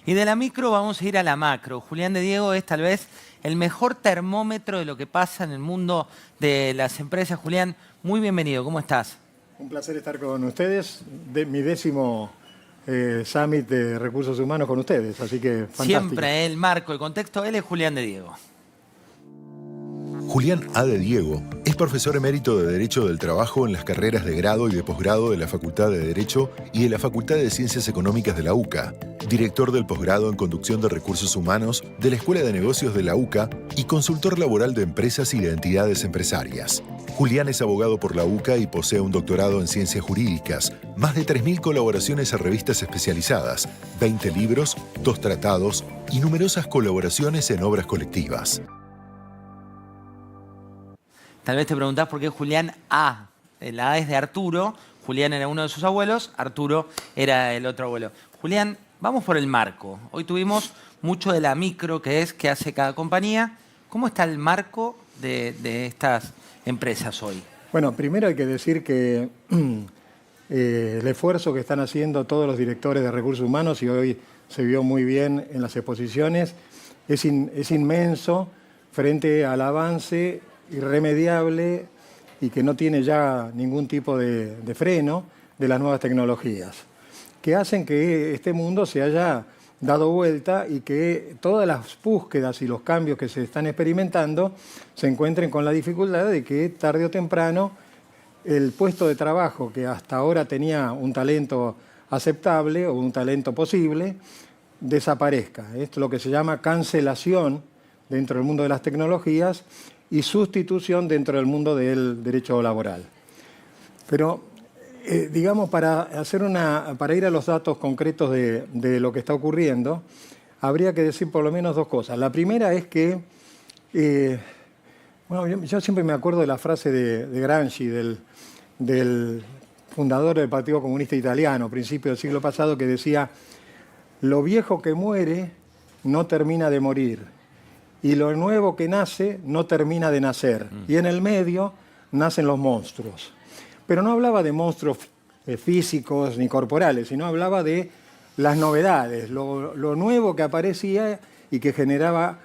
Y de la micro vamos a ir a la macro. Julián de Diego es tal vez el mejor termómetro de lo que pasa en el mundo de las empresas. Julián, muy bienvenido. ¿Cómo estás? Un placer estar con ustedes. Mi 10º Summit de Recursos Humanos con ustedes, así que fantástico. Siempre el marco, el contexto, él es Julián de Diego. Julián A. de Diego es profesor emérito de Derecho del Trabajo en las carreras de grado y de posgrado de la Facultad de Derecho y de la Facultad de Ciencias Económicas de la UCA, director del posgrado en Conducción de Recursos Humanos de la Escuela de Negocios de la UCA y consultor laboral de empresas y de entidades empresarias. Julián es abogado por la UCA y posee un doctorado en Ciencias Jurídicas, más de 3.000 colaboraciones a revistas especializadas, 20 libros, 2 tratados y numerosas colaboraciones en obras colectivas. Tal vez te preguntás por qué Julián A. La A es de Arturo. Julián era uno de sus abuelos, Arturo era el otro abuelo. Julián, vamos por el marco. Hoy tuvimos mucho de la micro, que es qué hace cada compañía. ¿Cómo está el marco de estas empresas hoy? Bueno, primero hay que decir que el esfuerzo que están haciendo todos los directores de recursos humanos, y hoy se vio muy bien en las exposiciones, es inmenso frente al avance irremediable y que no tiene ya ningún tipo de freno de las nuevas tecnologías, que hacen que este mundo se haya dado vuelta y que todas las búsquedas y los cambios que se están experimentando se encuentren con la dificultad de que tarde o temprano el puesto de trabajo que hasta ahora tenía un talento aceptable o un talento posible desaparezca. Esto es lo que se llama cancelación dentro del mundo de las tecnologías y sustitución dentro del mundo del derecho laboral. Pero, digamos, para ir a los datos concretos de lo que está ocurriendo, habría que decir por lo menos 2 cosas. La primera es que, bueno, yo siempre me acuerdo de la frase de Gramsci, del fundador del Partido Comunista Italiano, principio del siglo pasado, que decía: lo viejo que muere no termina de morir, y lo nuevo que nace no termina de nacer. Y en el medio nacen los monstruos. Pero no hablaba de monstruos físicos ni corporales, sino hablaba de las novedades, lo nuevo que aparecía y que generaba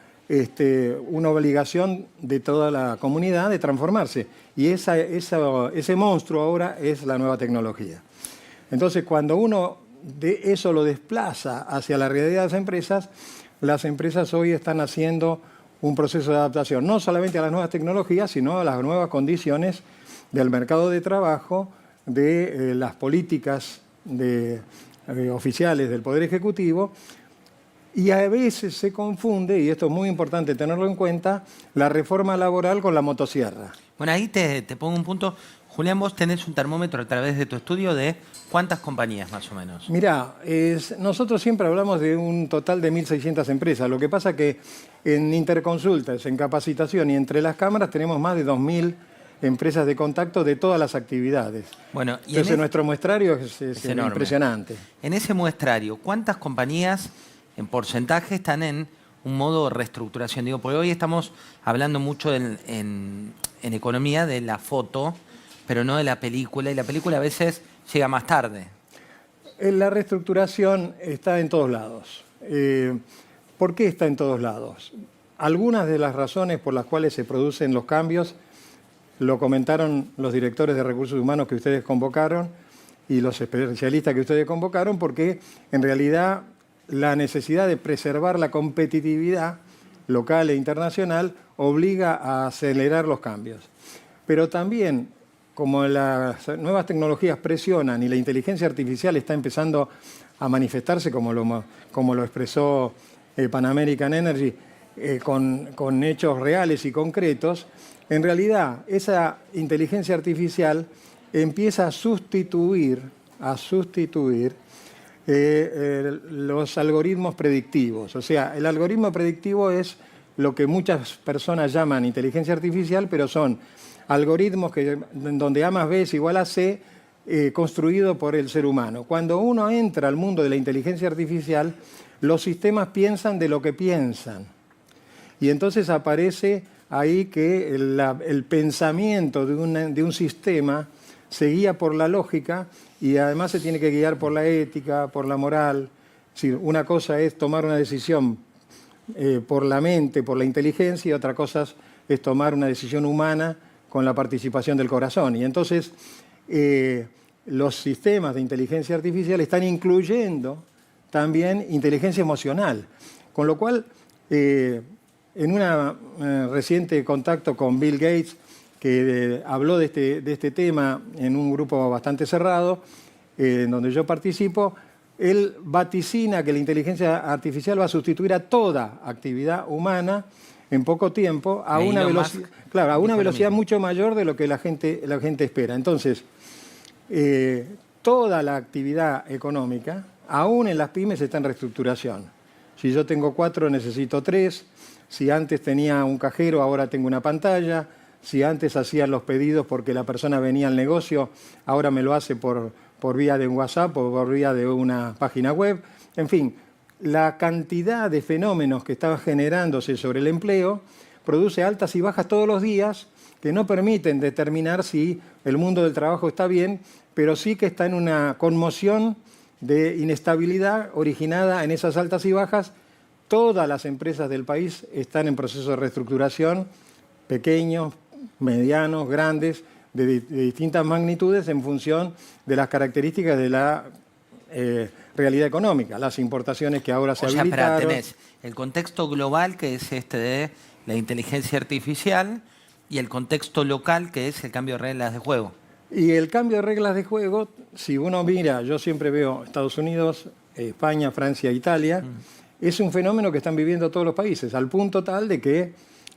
una obligación de toda la comunidad de transformarse. Y ese monstruo ahora es la nueva tecnología. Entonces, cuando uno de eso lo desplaza hacia la realidad de las empresas hoy están haciendo un proceso de adaptación, no solamente a las nuevas tecnologías, sino a las nuevas condiciones del mercado de trabajo, de las políticas oficiales del Poder Ejecutivo, y a veces se confunde, y esto es muy importante tenerlo en cuenta, la reforma laboral con la motosierra. Bueno, ahí te pongo un punto. Julián, vos tenés un termómetro a través de tu estudio de ¿cuántas compañías más o menos? Mirá, nosotros siempre hablamos de un total de 1.600 empresas. Lo que pasa que en interconsultas, en capacitación y entre las cámaras tenemos más de 2.000 empresas de contacto de todas las actividades. Bueno, y entonces nuestro muestrario es enorme. Impresionante. En ese muestrario, ¿cuántas compañías en porcentaje están en un modo de reestructuración? Digo, porque hoy estamos hablando mucho en economía de la foto, pero no de la película, y la película a veces llega más tarde. La reestructuración está en todos lados. ¿Por qué está en todos lados? Algunas de las razones por las cuales se producen los cambios lo comentaron los directores de recursos humanos que ustedes convocaron y los especialistas que ustedes convocaron, porque en realidad la necesidad de preservar la competitividad local e internacional obliga a acelerar los cambios. Pero también, como las nuevas tecnologías presionan y la inteligencia artificial está empezando a manifestarse, como lo expresó Pan American Energy, con hechos reales y concretos, en realidad esa inteligencia artificial empieza a sustituir los algoritmos predictivos. O sea, el algoritmo predictivo es lo que muchas personas llaman inteligencia artificial, pero son algoritmos donde A más B es igual a C, construido por el ser humano. Cuando uno entra al mundo de la inteligencia artificial, los sistemas piensan de lo que piensan. Y entonces aparece ahí que el pensamiento de un sistema se guía por la lógica y además se tiene que guiar por la ética, por la moral, Es decir, una cosa es tomar una decisión por la mente, por la inteligencia, y otra cosa es tomar una decisión humana con la participación del corazón. Y entonces los sistemas de inteligencia artificial están incluyendo también inteligencia emocional. Con lo cual, en un reciente contacto con Bill Gates, que habló de este tema en un grupo bastante cerrado, en donde yo participo, él vaticina que la inteligencia artificial va a sustituir a toda actividad humana en poco tiempo a una velocidad, claro, a una velocidad mucho mayor de lo que la gente espera. Entonces, toda la actividad económica, aún en las pymes, está en reestructuración. Si yo tengo 4, necesito 3. Si antes tenía un cajero, ahora tengo una pantalla. Si antes hacían los pedidos porque la persona venía al negocio, ahora me lo hace por vía de un WhatsApp o por vía de una página web. En fin, la cantidad de fenómenos que estaba generándose sobre el empleo produce altas y bajas todos los días que no permiten determinar si el mundo del trabajo está bien, pero sí que está en una conmoción de inestabilidad originada en esas altas y bajas. Todas las empresas del país están en proceso de reestructuración, pequeños, medianos, grandes, de distintas magnitudes en función de las características de la realidad económica, las importaciones que ahora se habilitaron. Espera, tenés el contexto global, que es este de la inteligencia artificial, y el contexto local, que es el cambio de reglas de juego. Y el cambio de reglas de juego, si uno mira, yo siempre veo Estados Unidos, España, Francia, Italia, es un fenómeno que están viviendo todos los países, al punto tal de que,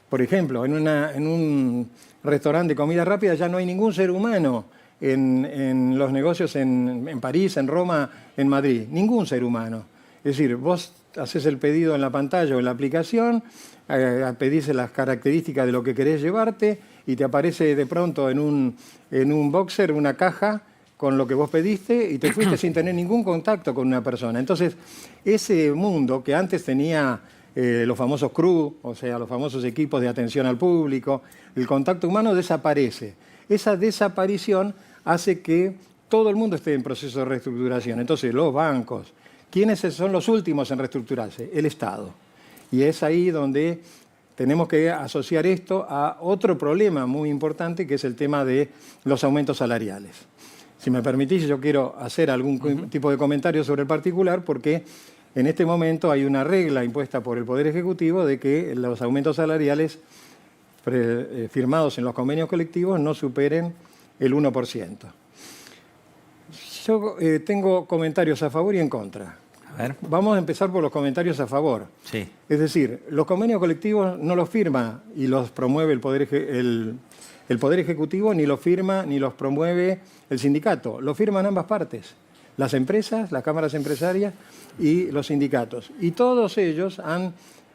por ejemplo, en un restaurante de comida rápida ya no hay ningún ser humano en los negocios en París, en Roma, en Madrid. Ningún ser humano. Es decir, vos haces el pedido en la pantalla o en la aplicación, pedís las características de lo que querés llevarte y te aparece de pronto en un boxer una caja con lo que vos pediste y te fuiste sin tener ningún contacto con una persona. Entonces, ese mundo que antes tenía los famosos crew, o sea, los famosos equipos de atención al público, el contacto humano desaparece. Esa desaparición hace que todo el mundo esté en proceso de reestructuración. Entonces, los bancos, ¿quiénes son los últimos en reestructurarse? El Estado. Y es ahí donde tenemos que asociar esto a otro problema muy importante, que es el tema de los aumentos salariales. Si me permitís, yo quiero hacer algún tipo de comentario sobre el particular, porque en este momento hay una regla impuesta por el Poder Ejecutivo de que los aumentos salariales firmados en los convenios colectivos no superen el 1%. Yo tengo comentarios a favor y en contra. A ver. Vamos a empezar por los comentarios a favor. Sí. Es decir, los convenios colectivos no los firma y los promueve el Poder Ejecutivo, ni los firma ni los promueve el sindicato. Lo firman ambas partes. Las empresas, las cámaras empresarias y los sindicatos. Y todos ellos han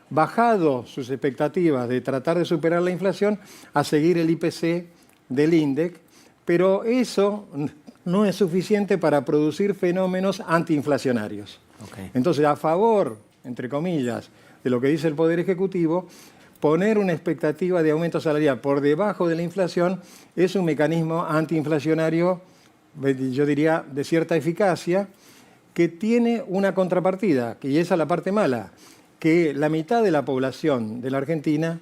bajado sus expectativas de tratar de superar la inflación a seguir el IPC del INDEC, pero eso no es suficiente para producir fenómenos antiinflacionarios. Okay. Entonces, a favor, entre comillas, de lo que dice el Poder Ejecutivo, poner una expectativa de aumento salarial por debajo de la inflación es un mecanismo antiinflacionario, yo diría, de cierta eficacia, que tiene una contrapartida, y esa es la parte mala, que la mitad de la población de la Argentina,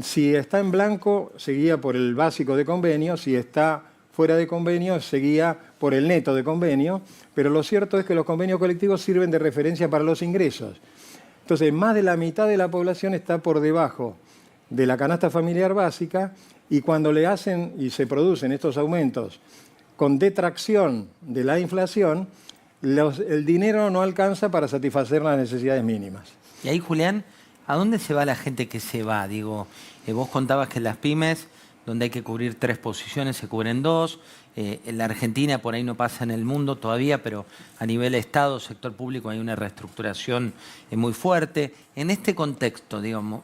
si está en blanco, seguía por el básico de convenio, si está fuera de convenio, seguía por el neto de convenio, pero lo cierto es que los convenios colectivos sirven de referencia para los ingresos. Entonces, más de la mitad de la población está por debajo de la canasta familiar básica, y cuando le hacen y se producen estos aumentos con detracción de la inflación, el dinero no alcanza para satisfacer las necesidades mínimas. Y ahí, Julián, ¿a dónde se va la gente que se va? Digo, vos contabas que en las pymes, donde hay que cubrir 3 posiciones, se cubren 2. En la Argentina, por ahí no pasa en el mundo todavía, pero a nivel Estado, sector público, hay una reestructuración muy fuerte. En este contexto, digamos,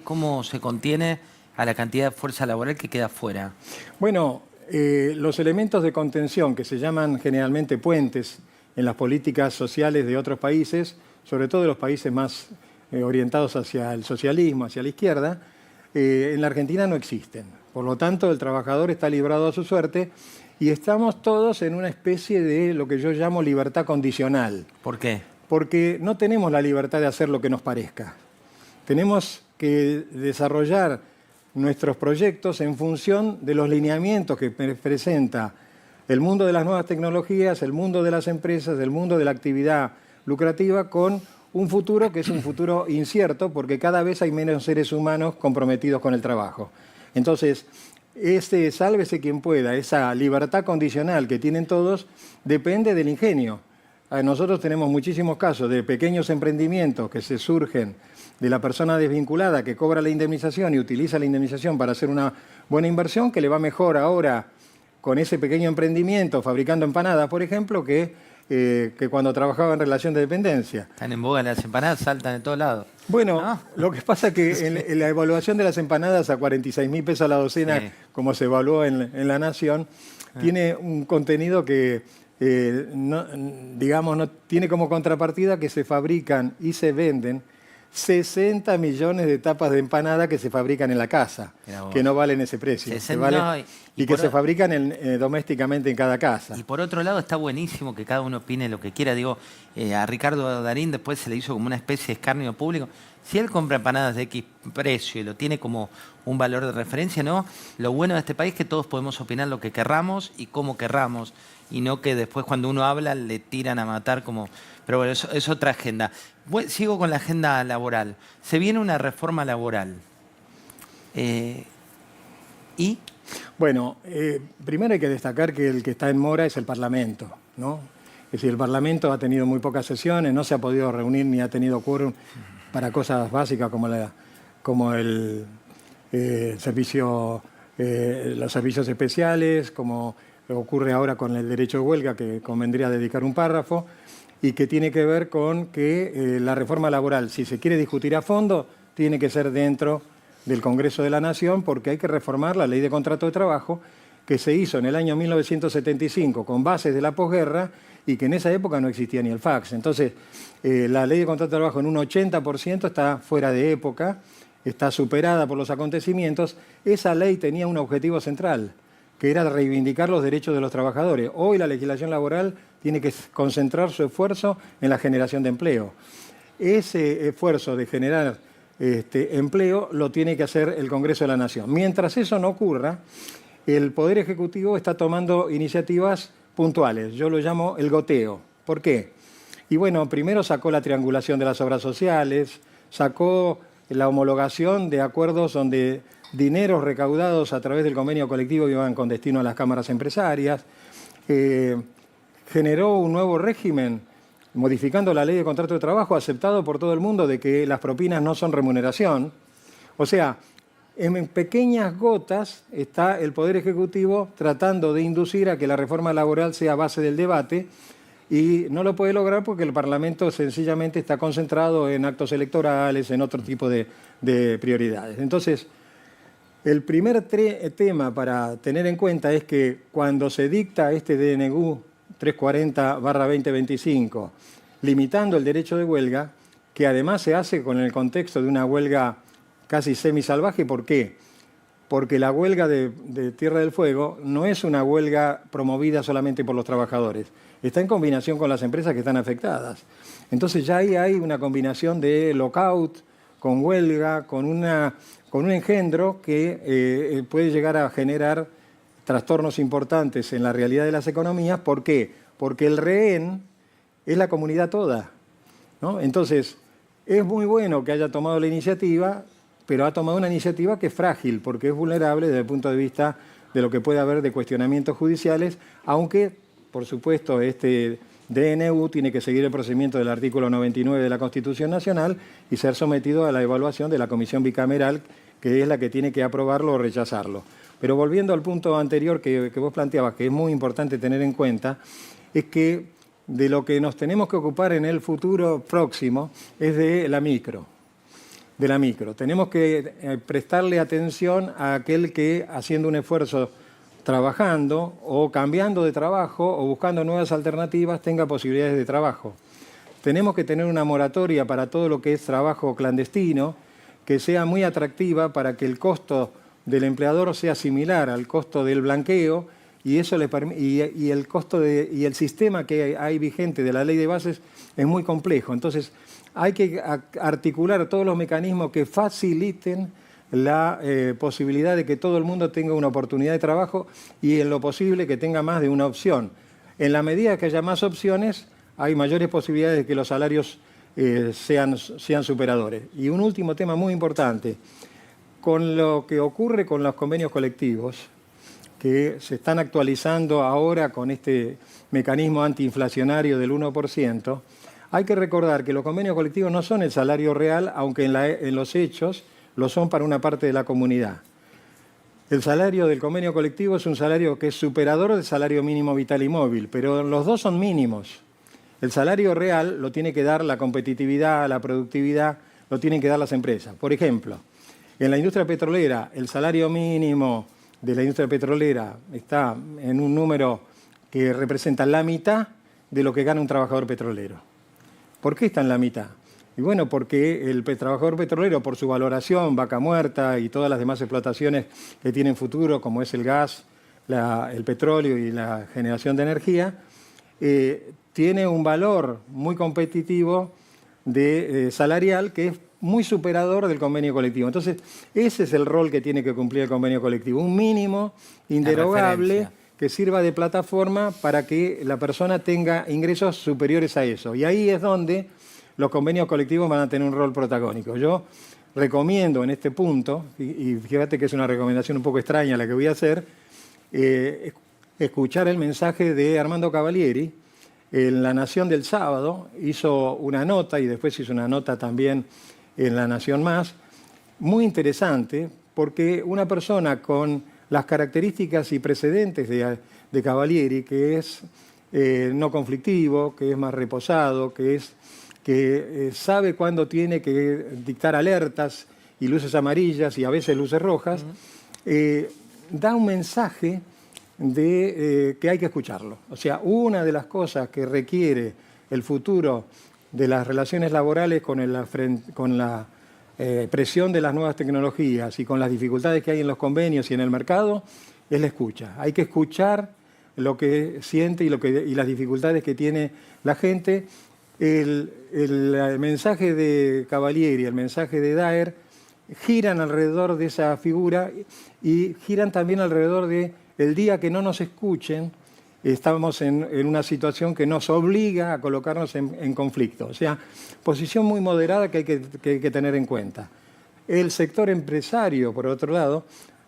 ¿cómo se contiene a la cantidad de fuerza laboral que queda fuera? Bueno, los elementos de contención, que se llaman generalmente puentes en las políticas sociales de otros países, sobre todo de los países más orientados hacia el socialismo, hacia la izquierda, en la Argentina no existen. Por lo tanto, el trabajador está librado a su suerte y estamos todos en una especie de lo que yo llamo libertad condicional. ¿Por qué? porque no tenemos la libertad de hacer lo que nos parezca. Tenemos que desarrollar nuestros proyectos en función de los lineamientos que presenta el mundo de las nuevas tecnologías, el mundo de las empresas, el mundo de la actividad lucrativa, con un futuro que es un futuro incierto, porque cada vez hay menos seres humanos comprometidos con el trabajo. Entonces, sálvese quien pueda, esa libertad condicional que tienen todos, depende del ingenio. Nosotros tenemos muchísimos casos de pequeños emprendimientos que se surgen de la persona desvinculada que cobra la indemnización y utiliza la indemnización para hacer una buena inversión, que le va mejor ahora con ese pequeño emprendimiento fabricando empanadas, por ejemplo, que cuando trabajaba en relación de dependencia. Están en boga las empanadas, saltan de todos lados. Bueno, ¿no? Lo que pasa es que en la evaluación de las empanadas a 46.000 pesos la docena, Sí. como se evaluó en La Nación, tiene un contenido que, no tiene como contrapartida que se fabrican y se venden 60 millones de tapas de empanada que se fabrican en la casa, que no valen ese precio. 60, no, y que se fabrican domésticamente en cada casa. Y por otro lado está buenísimo que cada uno opine lo que quiera. Digo, a Ricardo Darín después se le hizo como una especie de escarnio público. Si él compra empanadas de X precio y lo tiene como un valor de referencia, ¿no? Lo bueno de este país es que todos podemos opinar lo que querramos y cómo querramos, y no que después cuando uno habla le tiran a matar como... Pero bueno, eso es otra agenda. Sigo con la agenda laboral. Se viene una reforma laboral. ¿Y? Bueno, primero hay que destacar que el que está en mora es el Parlamento, ¿no? Es decir, el Parlamento ha tenido muy pocas sesiones, no se ha podido reunir ni ha tenido quórum para cosas básicas como el servicio, los servicios especiales, como ocurre ahora con el derecho de huelga, que convendría dedicar un párrafo, y que tiene que ver con que la reforma laboral, si se quiere discutir a fondo, tiene que ser dentro del Congreso de la Nación, porque hay que reformar la Ley de Contrato de Trabajo, que se hizo en el año 1975 con bases de la posguerra y que en esa época no existía ni el fax. Entonces, la Ley de Contrato de Trabajo en un 80% está fuera de época, está superada por los acontecimientos. Esa ley tenía un objetivo central, que era reivindicar los derechos de los trabajadores. Hoy la legislación laboral tiene que concentrar su esfuerzo en la generación de empleo. Ese esfuerzo de generar empleo lo tiene que hacer el Congreso de la Nación. Mientras eso no ocurra, el Poder Ejecutivo está tomando iniciativas puntuales. Yo lo llamo el goteo. ¿Por qué? Y bueno, primero sacó la triangulación de las obras sociales, sacó la homologación de acuerdos donde dineros recaudados a través del convenio colectivo iban con destino a las cámaras empresarias, generó un nuevo régimen modificando la Ley de Contrato de Trabajo aceptado por todo el mundo de que las propinas no son remuneración. O sea, en pequeñas gotas está el Poder Ejecutivo tratando de inducir a que la reforma laboral sea base del debate y no lo puede lograr porque el Parlamento sencillamente está concentrado en actos electorales, en otro tipo de prioridades. Entonces, el primer tema para tener en cuenta es que cuando se dicta este DNU 340/2025, limitando el derecho de huelga, que además se hace con el contexto de una huelga casi semisalvaje. ¿Por qué? Porque la huelga de Tierra del Fuego no es una huelga promovida solamente por los trabajadores, está en combinación con las empresas que están afectadas. Entonces ya ahí hay una combinación de lockout con huelga, con un engendro que puede llegar a generar trastornos importantes en la realidad de las economías. ¿Por qué? Porque el rehén es la comunidad toda, ¿no? Entonces, es muy bueno que haya tomado la iniciativa, pero ha tomado una iniciativa que es frágil, porque es vulnerable desde el punto de vista de lo que puede haber de cuestionamientos judiciales, aunque, por supuesto, este DNU tiene que seguir el procedimiento del artículo 99 de la Constitución Nacional y ser sometido a la evaluación de la Comisión Bicameral, que es la que tiene que aprobarlo o rechazarlo. Pero volviendo al punto anterior que vos planteabas, que es muy importante tener en cuenta, es que de lo que nos tenemos que ocupar en el futuro próximo es de la micro. Tenemos que prestarle atención a aquel que, haciendo un esfuerzo trabajando o cambiando de trabajo o buscando nuevas alternativas, tenga posibilidades de trabajo. Tenemos que tener una moratoria para todo lo que es trabajo clandestino, que sea muy atractiva para que el costo del empleador sea similar al costo del blanqueo y eso y el costo y el sistema que hay vigente de la ley de bases es muy complejo. Entonces, hay que articular todos los mecanismos que faciliten la posibilidad de que todo el mundo tenga una oportunidad de trabajo y en lo posible que tenga más de una opción. En la medida que haya más opciones, hay mayores posibilidades de que los salarios sean superadores. Y un último tema muy importante, con lo que ocurre con los convenios colectivos, que se están actualizando ahora con este mecanismo antiinflacionario del 1%, hay que recordar que los convenios colectivos no son el salario real, aunque en los hechos lo son para una parte de la comunidad. El salario del convenio colectivo es un salario que es superador del salario mínimo vital y móvil, pero los dos son mínimos. El salario real lo tiene que dar la competitividad, la productividad, lo tienen que dar las empresas. Por ejemplo, en la industria petrolera, el salario mínimo de la industria petrolera está en un número que representa la mitad de lo que gana un trabajador petrolero. ¿Por qué está en la mitad? Y bueno, porque el trabajador petrolero, por su valoración, Vaca Muerta y todas las demás explotaciones que tienen futuro, como es el gas, el petróleo y la generación de energía, tiene un valor muy competitivo salarial que es muy superador del convenio colectivo. Entonces, ese es el rol que tiene que cumplir el convenio colectivo. Un mínimo inderogable que sirva de plataforma para que la persona tenga ingresos superiores a eso. Y ahí es donde los convenios colectivos van a tener un rol protagónico. Yo recomiendo en este punto, y fíjate que es una recomendación un poco extraña la que voy a hacer, escuchar el mensaje de Armando Cavalieri. En La Nación del sábado hizo una nota, y después hizo una nota también en La Nación Más, muy interesante, porque una persona con las características y precedentes de Cavalieri, que es no conflictivo, que es más reposado, que sabe cuándo tiene que dictar alertas y luces amarillas y a veces luces rojas, da un mensaje de que hay que escucharlo. O sea, una de las cosas que requiere el futuro de las relaciones laborales con la presión de las nuevas tecnologías y con las dificultades que hay en los convenios y en el mercado es la escucha. Hay que escuchar lo que siente y las dificultades que tiene la gente. El mensaje de Cavalieri, el mensaje de Daer, giran alrededor de esa figura y giran también alrededor de el día que no nos escuchen, estamos en una situación que nos obliga a colocarnos en conflicto. O sea, posición muy moderada que hay que tener en cuenta. El sector empresario, por otro lado,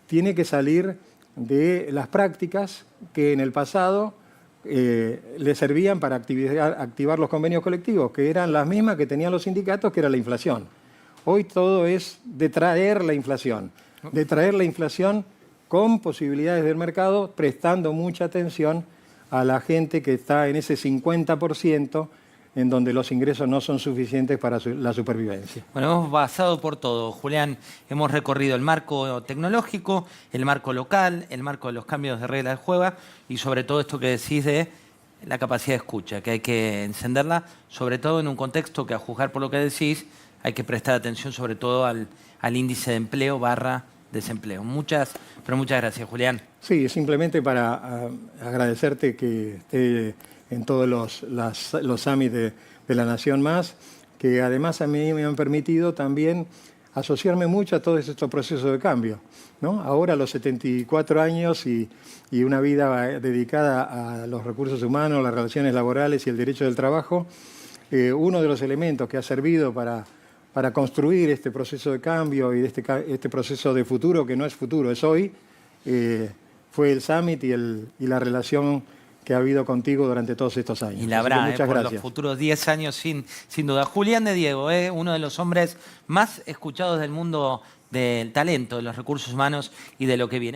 tiene que salir de las prácticas que en el pasado le servían para activar los convenios colectivos, que eran las mismas que tenían los sindicatos, que era la inflación. Hoy todo es detraer la inflación con posibilidades del mercado, prestando mucha atención a la gente que está en ese 50% en donde los ingresos no son suficientes para la supervivencia. Bueno, hemos pasado por todo, Julián. Hemos recorrido el marco tecnológico, el marco local, el marco de los cambios de reglas de juego y sobre todo esto que decís de la capacidad de escucha, que hay que encenderla, sobre todo en un contexto que, a juzgar por lo que decís, hay que prestar atención sobre todo al índice de empleo / desempleo. Muchas gracias, Julián. Sí, simplemente para agradecerte que esté en todos los summits de La Nación Más, que además a mí me han permitido también asociarme mucho a todos estos procesos de cambio, ¿no? Ahora a los 74 años y una vida dedicada a los recursos humanos, las relaciones laborales y el derecho del trabajo, uno de los elementos que ha servido para construir este proceso de cambio y este proceso de futuro, que no es futuro, es hoy, fue el Summit y la relación que ha habido contigo durante todos estos años. Y la habrá, muchas por gracias. los futuros 10 años, sin duda. Julián de Diego, uno de los hombres más escuchados del mundo del talento, de los recursos humanos y de lo que viene.